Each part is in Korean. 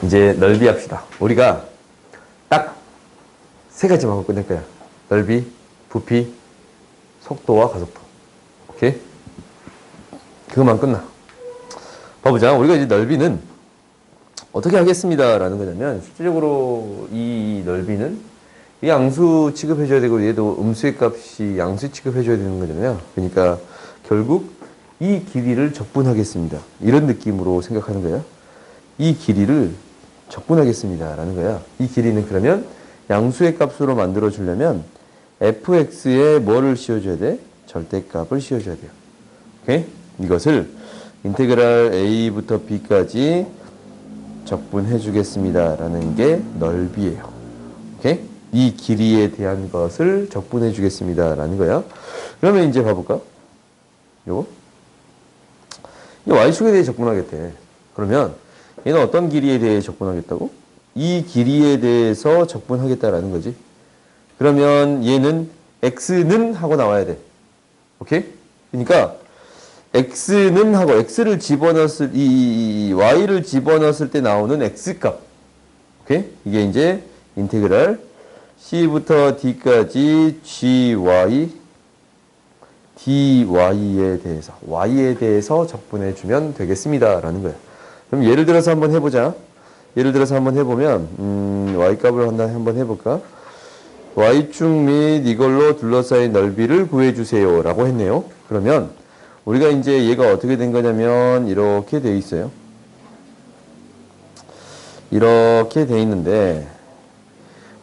이제 넓이 합시다. 우리가 딱 세 가지만 하고 끝낼 거야. 넓이, 부피, 속도와 가속도. 오케이? 그것만 끝나. 봐보자. 우리가 이제 넓이는 어떻게 하겠습니다. 라는 거냐면, 실질적으로 이 넓이는 이 양수 취급해줘야 되고, 얘도 음수의 값이 양수 취급해줘야 되는 거잖아요. 그러니까 결국 이 길이를 적분하겠습니다. 이런 느낌으로 생각하는 거야. 이 길이를 적분하겠습니다. 라는 거야. 이 길이는 그러면 양수의 값으로 만들어 주려면 fx에 뭐를 씌워줘야 돼? 절대값을 씌워줘야 돼요. 오케이? 이것을 인테그랄 a부터 b까지 적분해 주겠습니다. 라는 게 넓이에요. 오케이? 이 길이에 대한 것을 적분해 주겠습니다. 라는 거야. 그러면 이제 봐볼까? 요거? 이 y축에 대해 적분하겠대. 그러면 얘는 어떤 길이에 대해 적분하겠다고? 이 길이에 대해서 적분하겠다라는 거지. 그러면 얘는 x는 하고 나와야 돼. 오케이? 그러니까 x는 하고 x를 집어넣었을 이 y를 집어넣었을 때 나오는 x값. 오케이? 이게 이제 인테그랄 c부터 d까지 gy dy에 대해서 y에 대해서 적분해 주면 되겠습니다. 라는 거야. 그럼 예를 들어서 한번 해보자. 예를 들어서 한번 해보면 y값을 한번 해볼까? y축 및 이걸로 둘러싸인 넓이를 구해주세요 라고 했네요. 그러면 우리가 이제 얘가 어떻게 된 거냐면 이렇게 돼 있어요. 이렇게 돼 있는데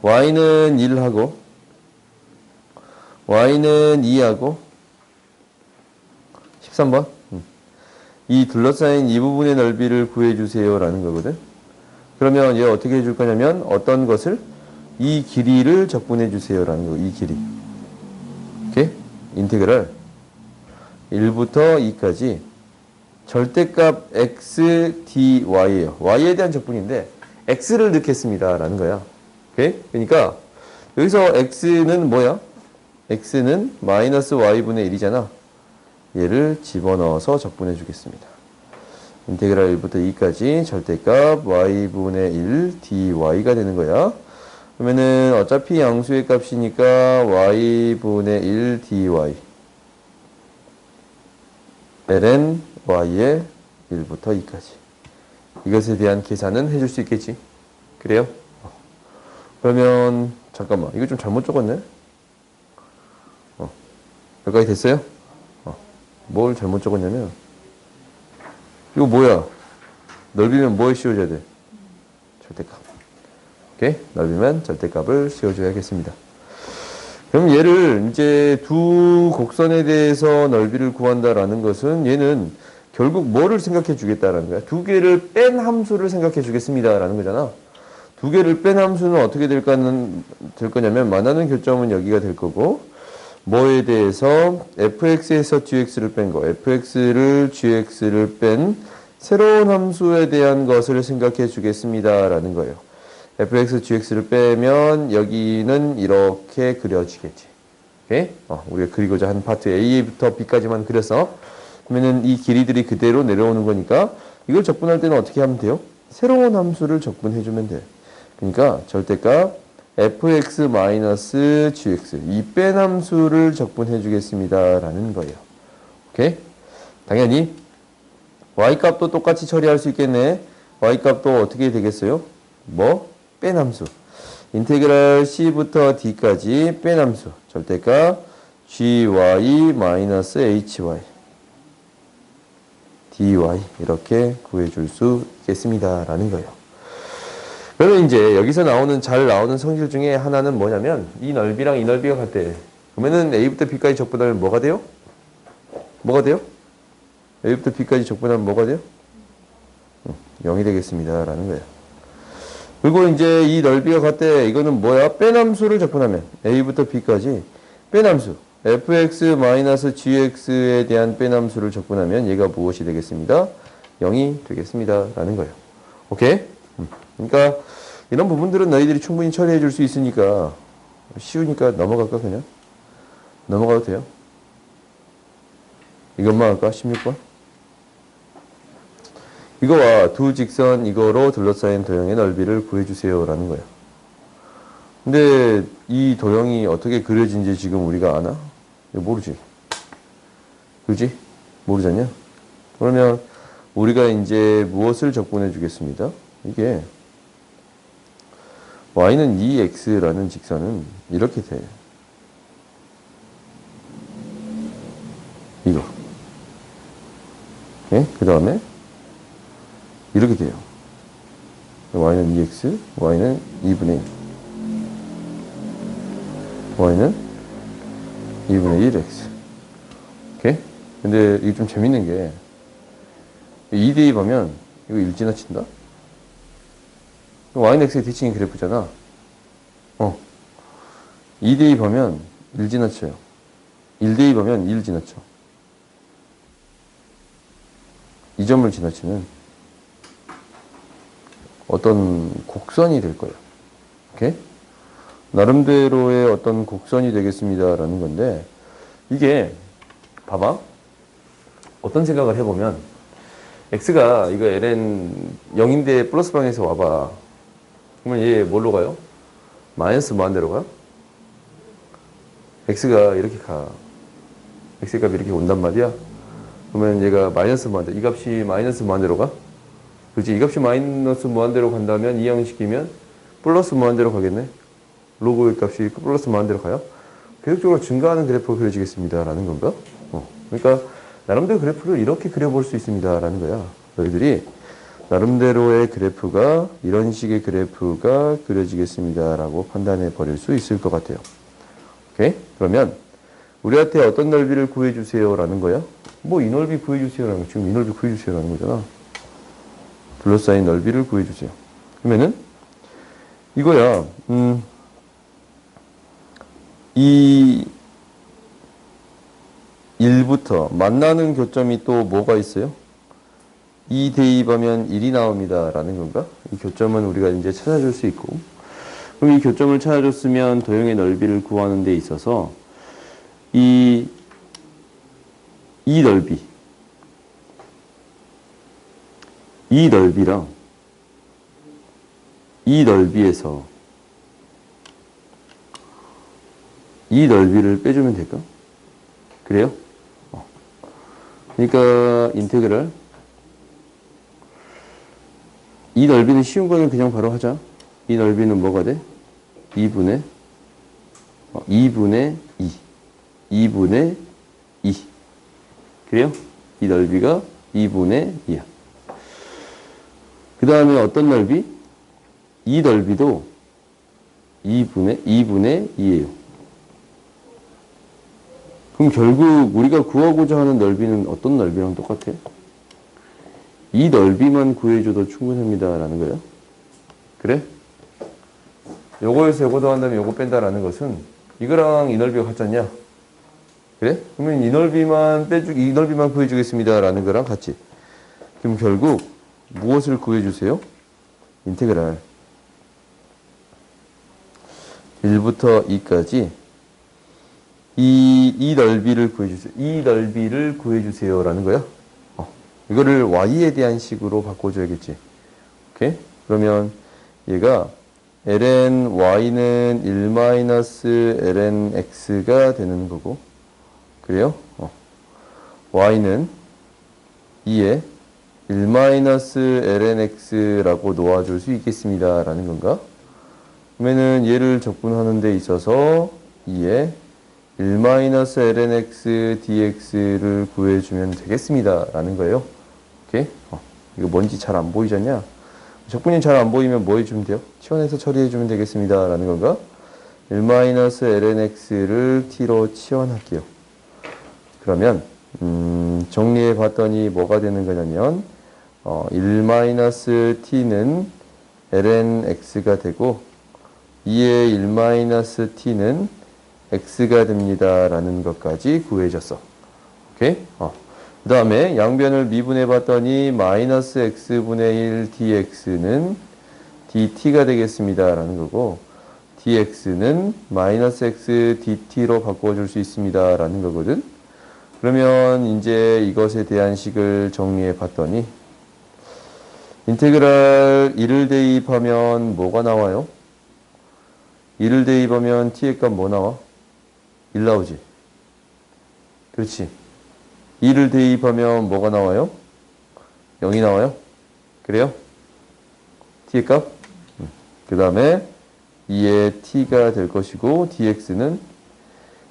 y는 1하고 y는 2하고 13번 이 둘러싸인 이 부분의 넓이를 구해주세요 라는 거거든. 그러면 얘 어떻게 해줄 거냐면 어떤 것을 이 길이를 적분해 주세요 라는 거. 이 길이. 오케이? 인테그랄 1부터 2까지 절대값 x dy예요. y에 대한 적분인데 x를 넣겠습니다 라는 거야. 오케이? 그러니까 여기서 x는 뭐야? x는 마이너스 y분의 1이잖아. 얘를 집어넣어서 적분해 주겠습니다. 인테그랄 1부터 2까지 절대값 y분의 1 dy가 되는 거야. 그러면은 어차피 양수의 값이니까 y분의 1 dy ln y의 1부터 2까지 이것에 대한 계산은 해줄 수 있겠지. 그래요? 그러면 잠깐만 이거 좀 잘못 적었네. 여기까지 됐어요? 뭘 잘못 적었냐면 이거 뭐야? 넓이면 뭐에 씌워줘야 돼? 절대값. 오케이? 넓이면 절대값을 씌워줘야겠습니다. 그럼 얘를 이제 두 곡선에 대해서 넓이를 구한다라는 것은 얘는 결국 뭐를 생각해 주겠다라는 거야? 두 개를 뺀 함수를 생각해 주겠습니다라는 거잖아. 두 개를 뺀 함수는 어떻게 될 거냐면 만나는 교점은 여기가 될 거고 뭐에 대해서 fx에서 gx를 뺀 거, fx를 gx를 뺀 새로운 함수에 대한 것을 생각해 주겠습니다 라는 거예요. fx, gx를 빼면 여기는 이렇게 그려지겠지. 오케이? 우리가 그리고자 한 파트 A부터 B까지만 그렸어. 그러면은 이 길이들이 그대로 내려오는 거니까 이걸 적분할 때는 어떻게 하면 돼요? 새로운 함수를 적분해 주면 돼. 그러니까 절대값 fx-gx 이 뺀 함수를 적분해 주겠습니다 라는 거예요. 오케이? 당연히 y값도 똑같이 처리할 수 있겠네. y값도 어떻게 되겠어요? 뭐? 뺀 함수. 인테그랄 c부터 d까지 뺀 함수. 절대값 gy-hy dy 이렇게 구해줄 수 있겠습니다 라는 거예요. 그러면 이제 여기서 잘 나오는 성질 중에 하나는 뭐냐면 이 넓이랑 이 넓이가 같대. 그러면은 a부터 b까지 적분하면 뭐가 돼요? 뭐가 돼요? a부터 b까지 적분하면 뭐가 돼요? 0이 되겠습니다 라는 거예요. 그리고 이제 이 넓이가 같대. 이거는 뭐야? 뺀 함수를 적분하면 a부터 b까지 뺀 함수 fx-gx에 대한 뺀 함수를 적분하면 얘가 무엇이 되겠습니다? 0이 되겠습니다 라는 거예요. 오케이? 그러니까 이런 부분들은 너희들이 충분히 처리해 줄 수 있으니까 쉬우니까 넘어갈까 그냥? 넘어가도 돼요? 이것만 할까? 16번? 이거와 두 직선 이거로 둘러싸인 도형의 넓이를 구해주세요 라는 거야. 근데 이 도형이 어떻게 그려진지 지금 우리가 아나? 이거 모르지. 그지? 모르잖냐? 그러면 우리가 이제 무엇을 적분해 주겠습니다. 이게 y는 2x라는 직선은 이렇게 돼. 이거. 예? 그 다음에 이렇게 돼요. y는 2x, y는 2분의 1. y는 2분의 1x. 오케이? 근데 이게 좀 재밌는 게 2 대입하면 이거 1 지나친다? y는 x의 대칭인 그래프잖아. 2 대입하면 1 지나쳐요. 1 대입하면 1 지나쳐. 이 점을 지나치면 어떤 곡선이 될 거예요. 오케이? 나름대로의 어떤 곡선이 되겠습니다라는 건데, 이게 봐봐. 어떤 생각을 해보면 x가 이거 ln 0인데 플러스 방에서 와봐. 그러면 얘 뭘로 가요? 마이너스 무한대로 가? x가 이렇게 가. x의 값이 이렇게 온단 말이야. 그러면 얘가 마이너스 무한대로, 이 값이 마이너스 무한대로 가? 그렇지? 이 값이 마이너스 무한대로 간다면 이 형식이면 플러스 무한대로 가겠네? 로그의 값이 플러스 무한대로 가요? 계속적으로 증가하는 그래프가 그려지겠습니다 라는 건가? 그러니까 나름대로 그래프를 이렇게 그려볼 수 있습니다 라는 거야. 너희들이 나름대로의 그래프가 이런 식의 그래프가 그려지겠습니다 라고 판단해 버릴 수 있을 것 같아요. 오케이? 그러면 우리한테 어떤 넓이를 구해주세요 라는 거야? 뭐 이 넓이 구해주세요 라는 거. 지금 이 넓이 구해주세요 라는 거잖아. 둘러싸인 넓이를 구해주세요. 그러면은 이거야. 이 1부터 만나는 교점이 또 뭐가 있어요? 2 대입하면 1이 나옵니다 라는 건가? 이 교점은 우리가 이제 찾아줄 수 있고, 그럼 이 교점을 찾아줬으면 도형의 넓이를 구하는 데 있어서 이 넓이, 이 넓이랑 이 넓이에서 이 넓이를 빼주면 될까? 그래요? 그러니까 인테그랄 이 넓이는 쉬운 거는 그냥 바로 하자. 이 넓이는 뭐가 돼? 2분의 2분의 2 2분의 2 그래요? 이 넓이가 2분의 2야. 그 다음에 어떤 넓이? 이 넓이도 2분의 2예요. 그럼 결국 우리가 구하고자 하는 넓이는 어떤 넓이랑 똑같아? 이 넓이만 구해줘도 충분합니다 라는 거예요. 그래? 요거에서 요거 더한다면 요거 뺀다라는 것은 이거랑 이 넓이가 같잖냐? 그래? 그러면 이 넓이만 이 넓이만 구해주겠습니다 라는 거랑 같지. 그럼 결국 무엇을 구해주세요? 인테그랄 1부터 2까지 이 넓이를 구해주세요. 이 넓이를 구해주세요 라는 거야. 이거를 y에 대한 식으로 바꿔줘야겠지. 오케이? 그러면 얘가 ln y는 1-ln x가 되는 거고, 그래요? y는 2에 1-ln x라고 놓아줄 수 있겠습니다 라는 건가? 그러면은 얘를 적분하는 데 있어서 2에 1-ln x dx를 구해주면 되겠습니다 라는 거예요. 오케이? 이거 뭔지 잘 안 보이잖냐? 적분이 잘 안 보이면 뭐 해주면 돼요? 치환해서 처리해주면 되겠습니다 라는 건가? 1-ln x를 t로 치환할게요. 그러면 정리해 봤더니 뭐가 되는 거냐면 1-t는 ln x가 되고 2의 1-t는 x가 됩니다 라는 것까지 구해졌어. 오케이? 그 다음에 양변을 미분해 봤더니 마이너스 x분의 1 dx는 dt가 되겠습니다 라는 거고, dx는 마이너스 x dt로 바꿔줄 수 있습니다 라는 거거든. 그러면 이제 이것에 대한 식을 정리해 봤더니 인테그랄 1을 대입하면 뭐가 나와요? 1을 대입하면 t의 값 뭐 나와? 1 나오지. 그렇지. 2를 대입하면 뭐가 나와요? 0이 나와요? 그래요? t의 값? 그 다음에 2의 t가 될 것이고 dx는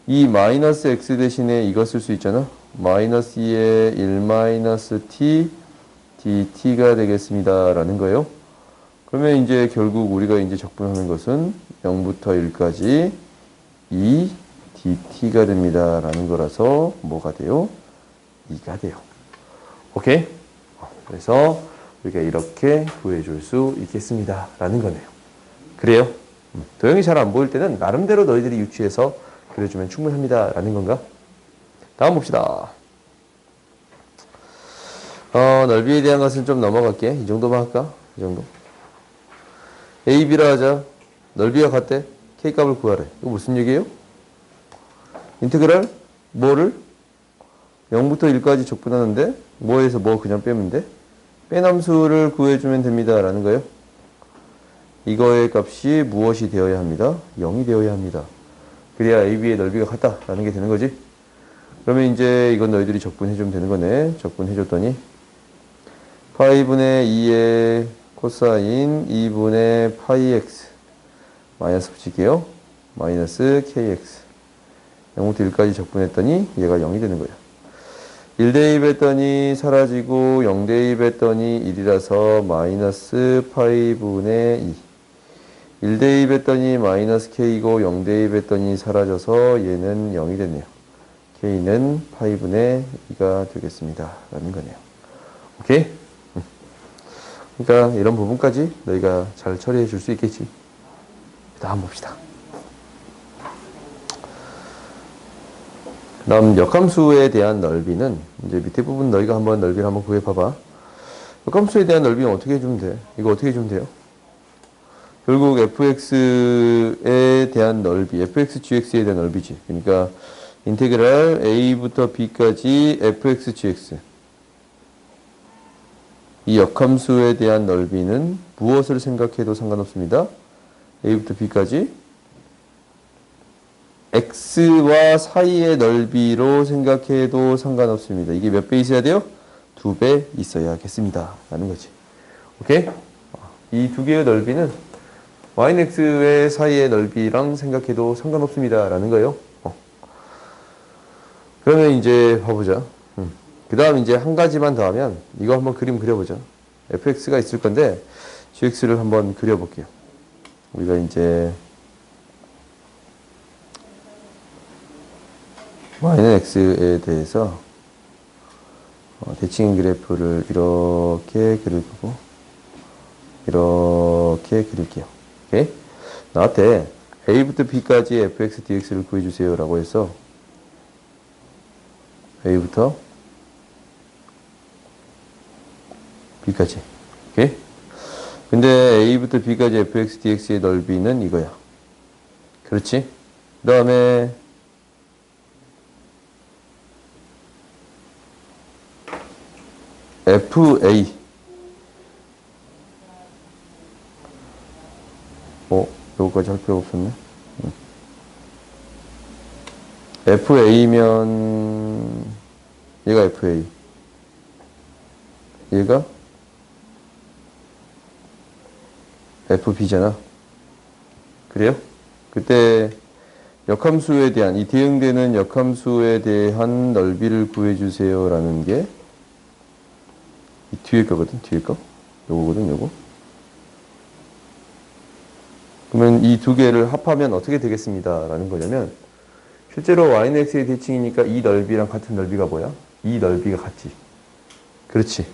이 마이너스 x 대신에 이거 쓸 수 있잖아. 마이너스 2의 1 마이너스 t dt가 되겠습니다. 라는 거예요. 그러면 이제 결국 우리가 이제 적분하는 것은 0부터 1까지 2 dt가 됩니다. 라는 거라서 뭐가 돼요? 2가 돼요. 오케이? 그래서 우리가 이렇게 구해줄 수 있겠습니다. 라는 거네요. 그래요? 도형이 잘 안 보일 때는 나름대로 너희들이 유추해서 그려주면 충분합니다. 라는 건가? 다음 봅시다. 넓이에 대한 것은 좀 넘어갈게. 이 정도만 할까? 이 정도. A, B라 하자. 넓이가 같대. K 값을 구하래. 이거 무슨 얘기예요? 인테그랄 뭐를 0부터 1까지 적분하는데 뭐에서 뭐 그냥 빼면 돼? 뺀 함수를 구해주면 됩니다. 라는 거예요. 이거의 값이 무엇이 되어야 합니다? 0이 되어야 합니다. 그래야 AB의 넓이가 같다. 라는 게 되는 거지. 그러면 이제 이건 너희들이 적분해주면 되는 거네. 적분해줬더니 파이분의 2의 코사인 2분의 파이 x 마이너스 붙일게요. 마이너스 kx 0부터 1까지 적분했더니 얘가 0이 되는 거야. 1 대입했더니 사라지고 0 대입했더니 1이라서 마이너스 파이분의 2 1 대입했더니 마이너스 k이고 0 대입했더니 사라져서 얘는 0이 됐네요. k는 파이분의 2가 되겠습니다. 라는 거네요. 오케이? 그러니까 이런 부분까지 너희가 잘 처리해 줄 수 있겠지. 다음 봅시다. 다음 역함수에 대한 넓이는 이제 밑에 부분 너희가 한번 넓이를 한번 구해봐봐. 역함수에 대한 넓이는 어떻게 해주면 돼? 이거 어떻게 해주면 돼요? 결국 fx에 대한 넓이, fx gx에 대한 넓이지. 그러니까 인테그랄 a부터 b까지 fx gx 이 역함수에 대한 넓이는 무엇을 생각해도 상관없습니다. a부터 b까지 x와 사이의 넓이로 생각해도 상관없습니다. 이게 몇 배 있어야 돼요? 2배 있어야겠습니다. 라는 거지. 오케이? 이 두 개의 넓이는 y는 x의 사이의 넓이랑 생각해도 상관없습니다. 라는 거예요. 그러면 이제 봐보자. 그 다음 이제 한 가지만 더 하면 이거 한번 그림 그려보자. fx가 있을 건데 gx를 한번 그려볼게요. 우리가 이제 y는 x에 대해서 대칭 그래프를 이렇게 그릴 거고 이렇게 그릴게요. 오케이? 나한테 a부터 b까지 fx dx를 구해주세요 라고 해서 a부터 b까지. 오케이? 근데 a부터 b까지 fx dx의 넓이는 이거야. 그렇지? 그 다음에 fa 요거까지 할 필요가 없었네. fa면 얘가 fa 얘가 fb잖아. 그래요? 그때 역함수에 대한 이 대응되는 역함수에 대한 넓이를 구해주세요 라는 게 이 뒤에 거거든. 뒤에 거 요거거든. 요거. 그러면 이 두 개를 합하면 어떻게 되겠습니다 라는 거냐면 실제로 y는 x의 대칭이니까 이 넓이랑 같은 넓이가 뭐야? 이 넓이가 같지. 그렇지.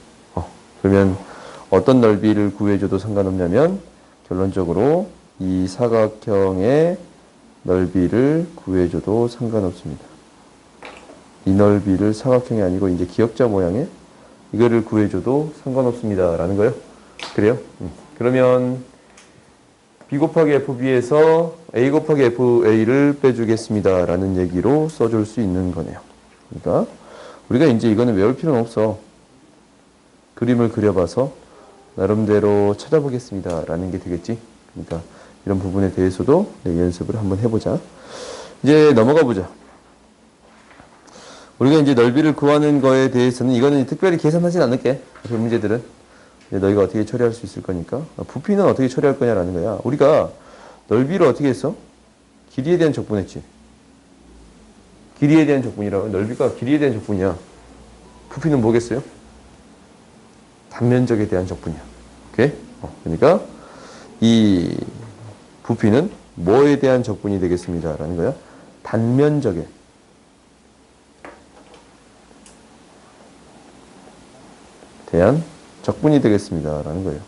그러면 어떤 넓이를 구해줘도 상관없냐면 결론적으로 이 사각형의 넓이를 구해줘도 상관없습니다. 이 넓이를 사각형이 아니고 이제 기역자 모양의 이거를 구해줘도 상관없습니다 라는 거예요. 그래요? 그러면 b 곱하기 fb에서 a 곱하기 fa를 빼주겠습니다 라는 얘기로 써줄 수 있는 거네요. 그러니까 우리가 이제 이거는 외울 필요는 없어. 그림을 그려봐서 나름대로 찾아보겠습니다. 라는 게 되겠지. 그러니까 이런 부분에 대해서도 연습을 한번 해보자. 이제 넘어가 보자. 우리가 이제 넓이를 구하는 거에 대해서는 이거는 특별히 계산하진 않을게. 그 문제들은. 너희가 어떻게 처리할 수 있을 거니까. 부피는 어떻게 처리할 거냐라는 거야. 우리가 넓이를 어떻게 했어? 길이에 대한 적분했지. 길이에 대한 적분이라고. 넓이가 길이에 대한 적분이야. 부피는 뭐겠어요? 단면적에 대한 적분이야. 오케이? 그러니까 이 부피는 뭐에 대한 적분이 되겠습니다. 라는 거야. 단면적에 대한 적분이 되겠습니다. 라는 거예요.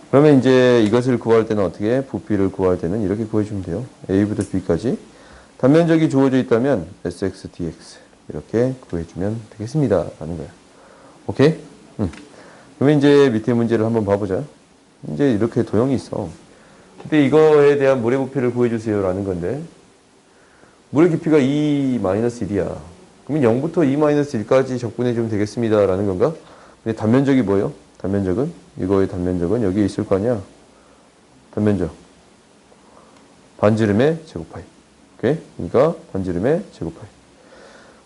그러면 이제 이것을 구할 때는 어떻게? 부피를 구할 때는 이렇게 구해주면 돼요. A부터 B까지 단면적이 주어져 있다면 Sx, Dx 이렇게 구해주면 되겠습니다. 라는 거야. 오케이? 그러면 이제 밑에 문제를 한번 봐보자. 이제 이렇게 도형이 있어. 근데 이거에 대한 물의 부피를 구해주세요. 라는 건데 물의 깊이가 2-1이야. 그러면 0부터 2-1까지 적분해주면 되겠습니다. 라는 건가? 근데 단면적이 뭐예요? 단면적은? 이거의 단면적은 여기에 있을 거 아니야? 단면적. 반지름의 제곱파이. 오케이? 그러니까 반지름의 제곱파이.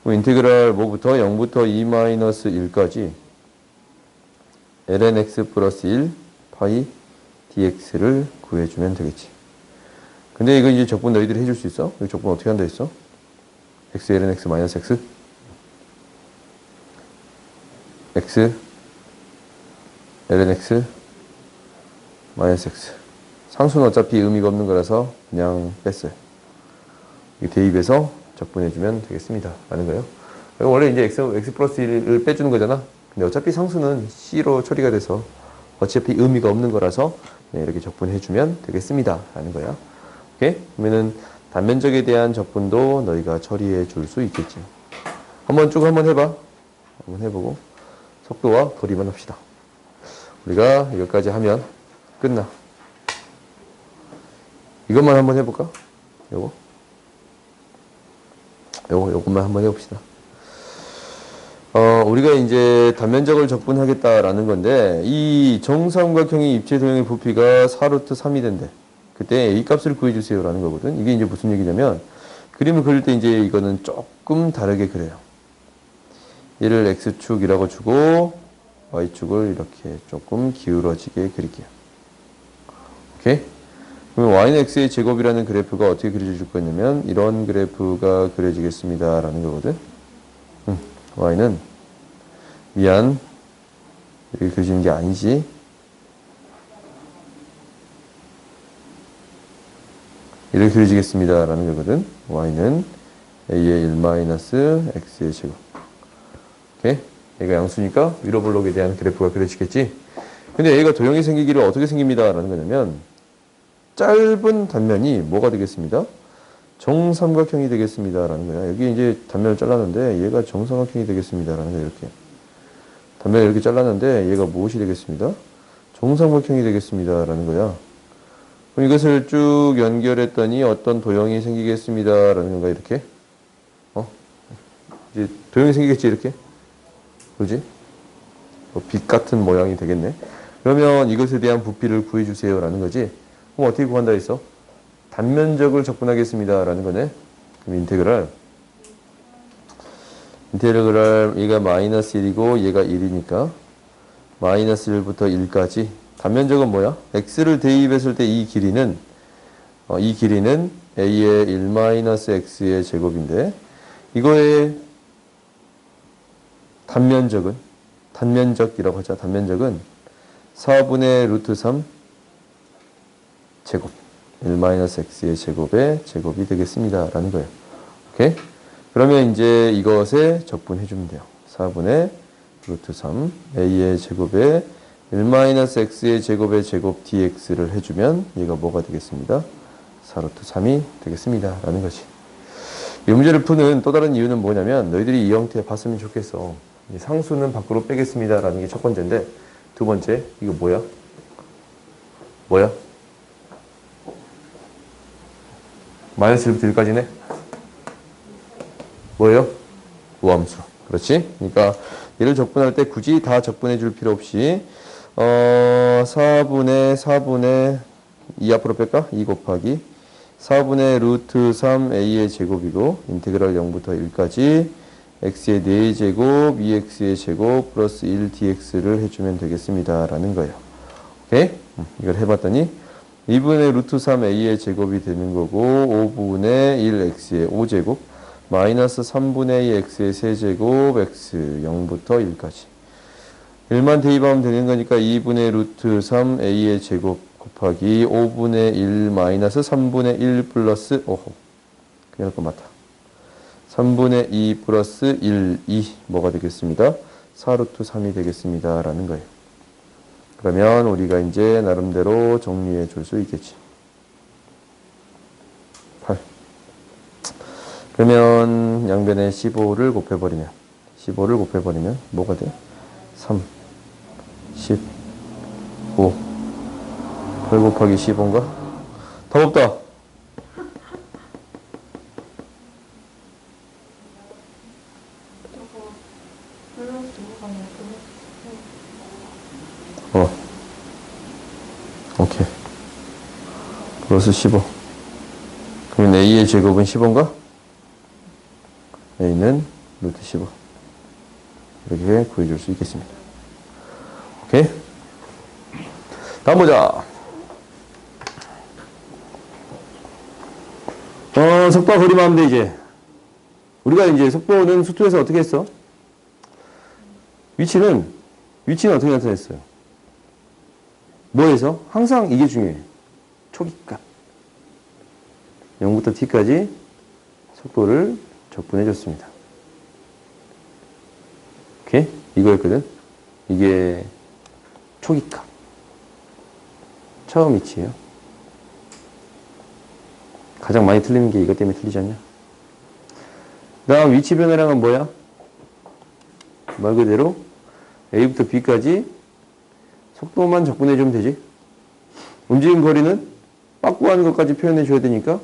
그럼 인테그랄 뭐부터? 0부터 2-1까지 ln x 플러스 1 파이 dx를 구해주면 되겠지. 근데 이거 이제 적분 너희들이 해줄 수 있어? 이 적분 어떻게 한다 했어? x ln x 마이너스 x x ln x 마이너스 x 상수는 어차피 의미가 없는 거라서 그냥 뺐어요. 대입해서 적분해주면 되겠습니다. 라는 거예요. 원래 이제 x 플러스 1을 빼주는 거잖아. 근데 어차피 상수는 c로 처리가 돼서 어차피 의미가 없는 거라서 이렇게 적분해주면 되겠습니다. 라는 거야. 오케이? 그러면은 단면적에 대한 적분도 너희가 처리해 줄 수 있겠지. 한번 쭉 한번 해봐. 한번 해보고 속도와 거리만 합시다. 우리가 이것까지 하면 끝나. 이것만 한번 해볼까? 요것만 한번 해봅시다. 우리가 이제 단면적을 적분하겠다라는 건데, 이 정삼각형의 입체 도형의 부피가 4루트 3이 된대. 그때 A 값을 구해주세요. 라는 거거든. 이게 이제 무슨 얘기냐면, 그림을 그릴 때 이제 이거는 조금 다르게 그려요. 얘를 X축이라고 주고, Y축을 이렇게 조금 기울어지게 그릴게요. 오케이? 그러면 Y는 X의 제곱이라는 그래프가 어떻게 그려질 거냐면, 이런 그래프가 그려지겠습니다. 라는 거거든. Y는 미안 이렇게 그려지는 게 아니지. 이렇게 그려지겠습니다. 라는 거거든. Y는 A의 1-X의 제곱. 오케이? 얘가 양수니까 위로 볼록에 대한 그래프가 그려지겠지. 근데 얘가 도형이 생기기를 어떻게 생깁니다. 라는 거냐면 짧은 단면이 뭐가 되겠습니다. 정삼각형이 되겠습니다. 라는 거야. 여기 이제 단면을 잘랐는데 얘가 정삼각형이 되겠습니다. 라는 거야. 이렇게. 단면을 이렇게 잘랐는데 얘가 무엇이 되겠습니다. 정삼각형이 되겠습니다. 라는 거야. 그럼 이것을 쭉 연결했더니 어떤 도형이 생기겠습니다. 라는 건가. 이렇게. 이제 도형이 생기겠지. 이렇게. 그지? 빛 같은 모양이 되겠네. 그러면 이것에 대한 부피를 구해주세요. 라는 거지. 그럼 어떻게 구한다 했어? 단면적을 적분하겠습니다. 라는 거네. 그럼 인테그랄 얘가 마이너스 1이고 얘가 1이니까 마이너스 1부터 1까지 단면적은 뭐야? x를 대입했을 때 이 길이는 a의 1-x의 제곱인데 이거의 단면적이라고 하자. 단면적은 4분의 루트 3 제곱 1-x의 제곱의 제곱이 되겠습니다. 라는 거예요. 오케이? 그러면 이제 이것에 적분해주면 돼요. 4분의 루트 3 a의 제곱에 1-x의 제곱의 제곱 dx를 해주면 얘가 뭐가 되겠습니다. 4루트 3이 되겠습니다. 라는 것이. 이 문제를 푸는 또 다른 이유는 뭐냐면 너희들이 이 형태 봤으면 좋겠어. 상수는 밖으로 빼겠습니다. 라는 게 첫 번째인데 두 번째 이거 뭐야? 마이너스 1부터 1까지네? 뭐예요? 우함수. 그렇지? 그러니까 얘를 적분할 때 굳이 다 적분해 줄 필요 없이 4분의 2 앞으로 뺄까? 2 곱하기 4분의 루트 3a의 제곱이고 인테그랄 0부터 1까지 x의 4제곱 2x의 제곱 플러스 1dx를 해주면 되겠습니다 라는 거예요. 오케이? 이걸 해봤더니 2분의 루트 3a의 제곱이 되는 거고 5분의 1x의 5제곱 마이너스 3분의 2x의 세제곱 x 0부터 1까지 1만 대입하면 되는 거니까 2분의 루트 3a의 제곱 곱하기 5분의 1 마이너스 3분의 1 플러스 오호 그냥 할 거 맞다. 3분의 2 플러스 1, 2 뭐가 되겠습니다? 4루트 3이 되겠습니다 라는 거예요. 그러면 우리가 이제 나름대로 정리해 줄 수 있겠지. 8. 그러면 양변에 15를 곱해버리면 뭐가 돼? 3, 10, 5 8 곱하기 15인가? 답 없다. 오케이. 플러스 15. 그러면 a의 제곱은 15인가? a는 루트 15. 이렇게 구해줄 수 있겠습니다. 오케이? 다음 보자. 속도와 거리만 하면 돼, 이제. 우리가 이제 속도는 수투에서 어떻게 했어? 위치는 어떻게 나타냈어요? 뭐에서? 항상 이게 중요해. 초기값. 0부터 t까지 속도를 적분해 줬습니다. 오케이? 이거였거든? 이게 초기값. 처음 위치예요. 가장 많이 틀리는 게 이것 때문에 틀리지 않냐? 그 다음 위치 변화량은 뭐야? 말 그대로 A부터 B까지 속도만 적분해 주면 되지. 움직임 거리는 빠꾸하는 것까지 표현해 줘야 되니까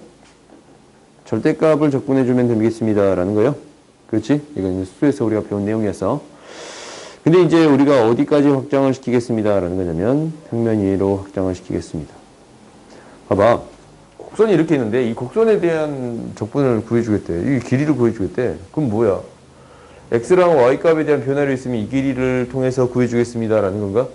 절대값을 적분해 주면 되겠습니다 라는 거예요. 그렇지? 이건 수에서 우리가 배운 내용이었어. 근데 이제 우리가 어디까지 확장을 시키겠습니다 라는 거냐면 평면 이해로 확장을 시키겠습니다. 봐봐. 곡선이 이렇게 있는데 이 곡선에 대한 적분을 구해주겠대. 이 길이를 구해주겠대. 그럼 뭐야? x랑 y값에 대한 변화를 있으면 이 길이를 통해서 구해주겠습니다 라는 건가?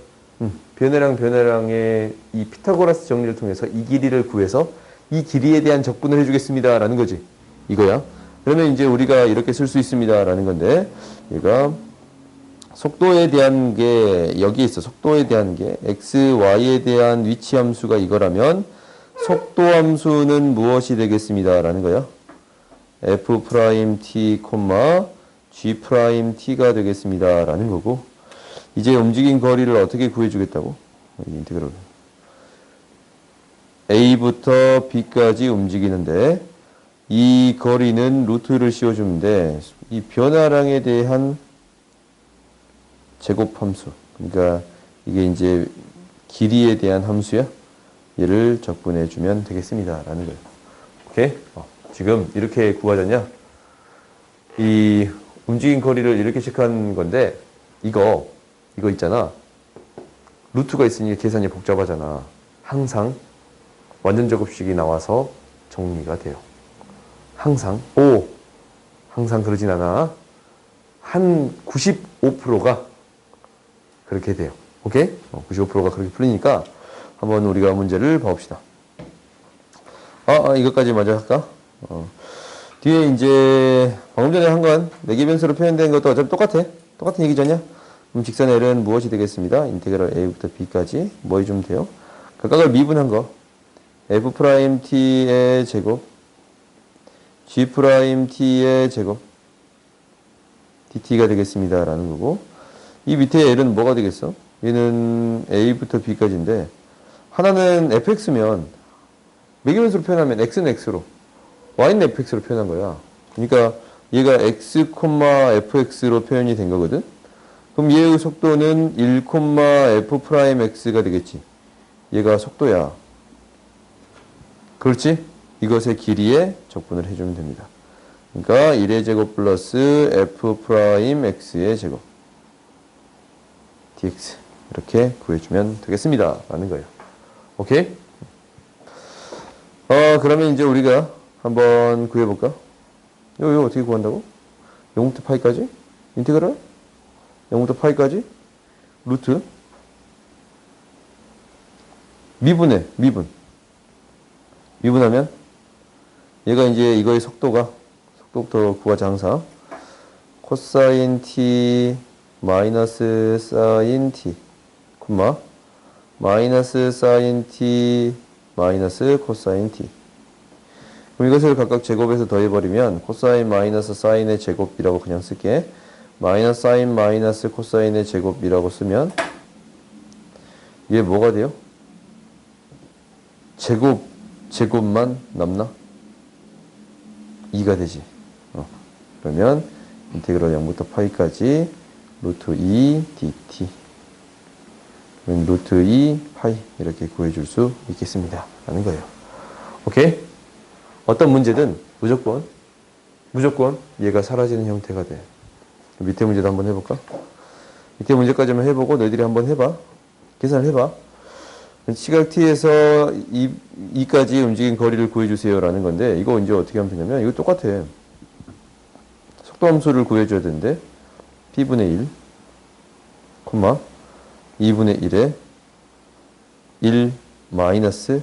변화량의 이 피타고라스 정리를 통해서 이 길이를 구해서 이 길이에 대한 적분을 해주겠습니다 라는 거지. 이거야. 그러면 이제 우리가 이렇게 쓸 수 있습니다 라는 건데 얘가 속도에 대한 게 여기 있어. 속도에 대한 게 x, y에 대한 위치 함수가 이거라면 속도 함수는 무엇이 되겠습니다 라는 거야. f'(t), g'(t가) 되겠습니다 라는 거고 이제 움직인 거리를 어떻게 구해주겠다고? 인테그럴 A부터 B까지 움직이는데 이 거리는 루트를 씌워주면 돼. 이 변화량에 대한 제곱 함수. 그러니까 이게 이제 길이에 대한 함수야. 얘를 적분해주면 되겠습니다 라는 거예요. 오케이? 지금 이렇게 구하졌냐? 이 움직인 거리를 이렇게 체크한 건데 이거 있잖아. 루트가 있으니 계산이 복잡하잖아. 항상 완전 제곱식이 나와서 정리가 돼요. 항상 그러진 않아. 한 95%가 그렇게 돼요. 오케이? 95%가 그렇게 풀리니까 한번 우리가 문제를 봐봅시다. 이것까지 먼저 할까? 뒤에 이제 방금 전에 한 건 내기변수로 표현된 것도 어차피 똑같은 얘기잖냐? 그럼 직선 L은 무엇이 되겠습니다? 인테그럴 A부터 B까지 뭐 해주면 돼요? 각각을 미분한 거 F'T의 제곱 G'T의 제곱 DT가 되겠습니다 라는 거고 이 밑에 L은 뭐가 되겠어? 얘는 A부터 B까지인데 하나는 fx면 매개변수로 표현하면 x는 x로 y는 fx로 표현한 거야. 그러니까 얘가 x, fx로 표현이 된 거거든. 그럼 얘의 속도는 1, f'x가 되겠지. 얘가 속도야. 그렇지? 이것의 길이에 적분을 해주면 됩니다. 그러니까 1의 제곱 플러스 f'x의 제곱 dx 이렇게 구해주면 되겠습니다. 라는 거예요. 오케이? 그러면 이제 우리가 한번 구해볼까? 이거 어떻게 구한다고? 0부터 파이까지? 인테그랄? 0부터 파이까지? 루트? 미분하면 얘가 이제 이거의 속도부터 구하자 항상. 코사인 t 마이너스 사인 t 콤마 마이너스 사인 t 마이너스 코사인 t. 그럼 이것을 각각 제곱해서 더해버리면 코사인 마이너스 사인의 제곱이라고 그냥 쓸게. 마이너스 사인 마이너스 코사인의 제곱이라고 쓰면 얘 뭐가 돼요? 제곱만 남나? 2가 되지. 그러면 인테그럴 0부터 파이까지 루트 2 dt 루트 2 파이 이렇게 구해줄 수 있겠습니다. 라는 거예요. 오케이? 어떤 문제든 무조건 얘가 사라지는 형태가 돼. 밑에 문제도 한번 해볼까? 밑에 문제까지만 해보고 너희들이 한번 해봐. 계산을 해봐. 시각 t에서 2까지 움직인 거리를 구해주세요 라는 건데 이거 이제 어떻게 하면 되냐면 이거 똑같아. 속도함수를 구해줘야 되는데 p분의 1 2분의 1에 1 마이너스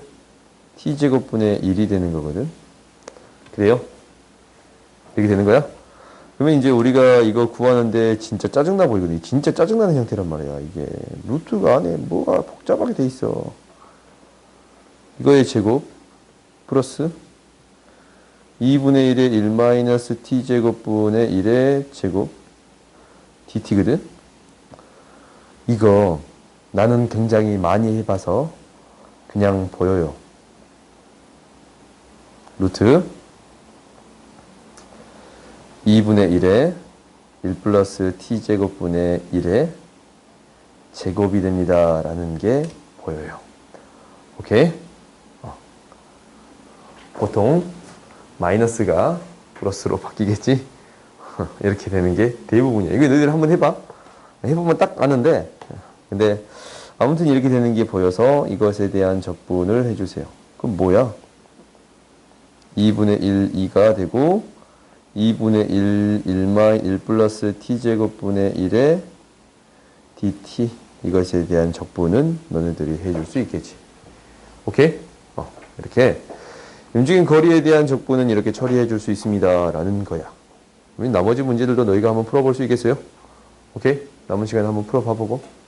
t제곱분의 1이 되는 거거든. 그래요? 이렇게 되는 거야? 그러면 이제 우리가 이거 구하는데 진짜 짜증나 보이거든. 진짜 짜증나는 형태란 말이야. 이게 루트가 안에 뭐가 복잡하게 돼 있어. 이거의 제곱 플러스 2분의 1에 1 마이너스 t제곱분의 1의 제곱 dt거든. 이거 나는 굉장히 많이 해봐서 그냥 보여요. 루트 2분의 1에 1 플러스 t제곱분의 1의 제곱이 됩니다. 라는 게 보여요. 오케이? 보통 마이너스가 플러스로 바뀌겠지? 이렇게 되는 게 대부분이야. 이거 너희들 한번 해봐. 해보면 딱 아는데, 근데 아무튼 이렇게 되는 게 보여서 이것에 대한 적분을 해주세요. 그럼 뭐야? 2분의 1, 2가 되고 2분의 1, 1 플러스 t제곱분의 1의 dt 이것에 대한 적분은 너네들이 해줄 수 있겠지. 오케이? 이렇게 움직인 거리에 대한 적분은 이렇게 처리해 줄 수 있습니다. 라는 거야. 나머지 문제들도 너희가 한번 풀어볼 수 있겠어요? 오케이? 남은 시간에 한번 풀어봐보고.